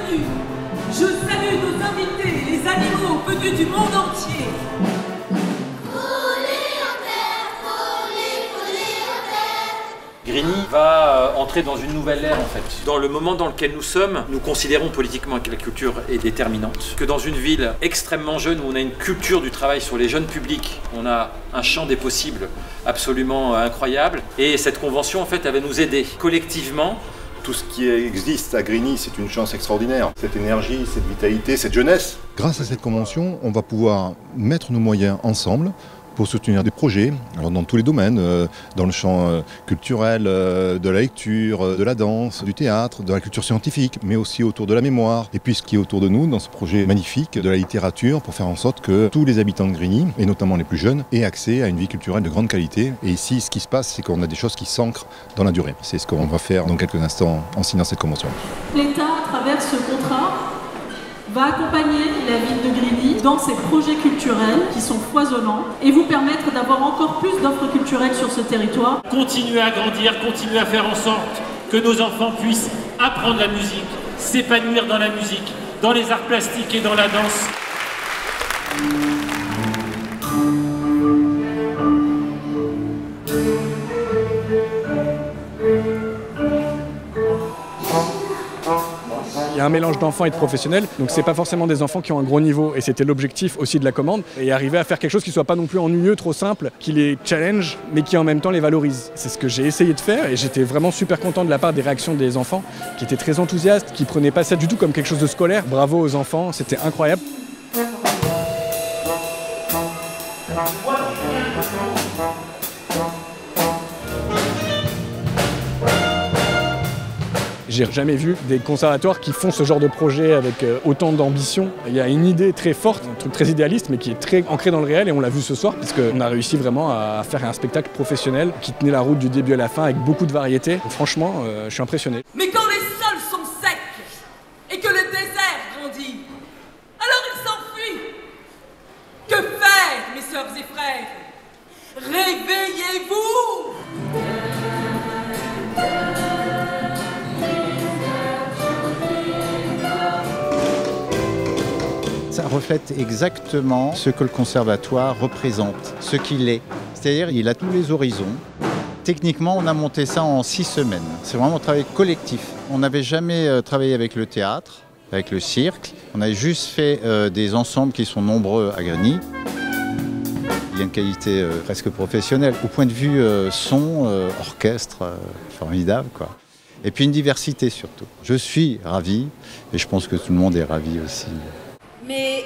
bienvenue. Je salue nos invités, les animaux venus du monde entier. Grigny va entrer dans une nouvelle ère en fait. Dans le moment dans lequel nous sommes, nous considérons politiquement que la culture est déterminante. Que dans une ville extrêmement jeune où on a une culture du travail sur les jeunes publics, on a un champ des possibles absolument incroyable. Et cette convention en fait, elle va nous aider collectivement. Tout ce qui existe à Grigny, c'est une chance extraordinaire. Cette énergie, cette vitalité, cette jeunesse. Grâce à cette convention, on va pouvoir mettre nos moyens ensemble pour soutenir des projets, alors dans tous les domaines, dans le champ culturel, de la lecture, de la danse, du théâtre, de la culture scientifique, mais aussi autour de la mémoire. Et puis ce qui est autour de nous, dans ce projet magnifique de la littérature, pour faire en sorte que tous les habitants de Grigny, et notamment les plus jeunes, aient accès à une vie culturelle de grande qualité. Et ici, ce qui se passe, c'est qu'on a des choses qui s'ancrent dans la durée. C'est ce qu'on va faire dans quelques instants en signant cette convention. L'État, à travers ce contrat, va accompagner la ville de Grigny dans ses projets culturels qui sont foisonnants et vous permettre d'avoir encore plus d'offres culturelles sur ce territoire. Continuer à grandir, continuer à faire en sorte que nos enfants puissent apprendre la musique, s'épanouir dans la musique, dans les arts plastiques et dans la danse. Il y a un mélange d'enfants et de professionnels, donc c'est pas forcément des enfants qui ont un gros niveau, et c'était l'objectif aussi de la commande, et arriver à faire quelque chose qui soit pas non plus ennuyeux, trop simple, qui les challenge, mais qui en même temps les valorise. C'est ce que j'ai essayé de faire, et j'étais vraiment super content de la part des réactions des enfants, qui étaient très enthousiastes, qui prenaient pas ça du tout comme quelque chose de scolaire. Bravo aux enfants, c'était incroyable. J'ai jamais vu des conservatoires qui font ce genre de projet avec autant d'ambition. Il y a une idée très forte, un truc très idéaliste, mais qui est très ancré dans le réel, et on l'a vu ce soir, puisqu'on a réussi vraiment à faire un spectacle professionnel qui tenait la route du début à la fin, avec beaucoup de variété. Franchement, je suis impressionné. Mais quand les sols sont secs et que le désert grandit, alors il s'enfuit. Que faire, mes sœurs et frères? Réveillez-vous! Ça reflète exactement ce que le conservatoire représente, ce qu'il est. C'est-à-dire il a tous les horizons. Techniquement, on a monté ça en 6 semaines. C'est vraiment un travail collectif. On n'avait jamais travaillé avec le théâtre, avec le cirque. On a juste fait des ensembles qui sont nombreux à Grigny. Il y a une qualité presque professionnelle. Au point de vue son, orchestre, formidable, quoi. Et puis une diversité surtout. Je suis ravi, et je pense que tout le monde est ravi aussi. Mais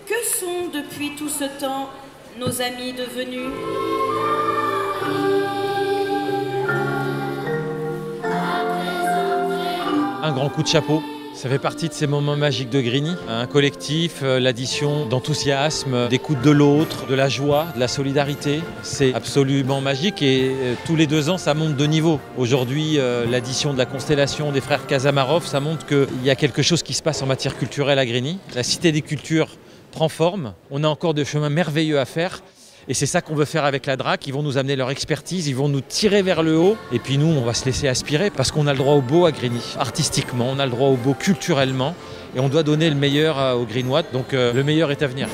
que sont depuis tout ce temps nos amis devenus? Un grand coup de chapeau. Ça fait partie de ces moments magiques de Grigny. Un collectif, l'addition d'enthousiasme, d'écoute de l'autre, de la joie, de la solidarité. C'est absolument magique, et tous les 2 ans, ça monte de niveau. Aujourd'hui, l'addition de la constellation des frères Kazamarov, ça montre qu'il y a quelque chose qui se passe en matière culturelle à Grigny. La Cité des Cultures prend forme. On a encore des chemins merveilleux à faire. Et c'est ça qu'on veut faire avec la DRAC. Ils vont nous amener leur expertise, ils vont nous tirer vers le haut. Et puis nous, on va se laisser aspirer, parce qu'on a le droit au beau à Grigny. Artistiquement, on a le droit au beau culturellement. Et on doit donner le meilleur aux Grignois. Donc le meilleur est à venir.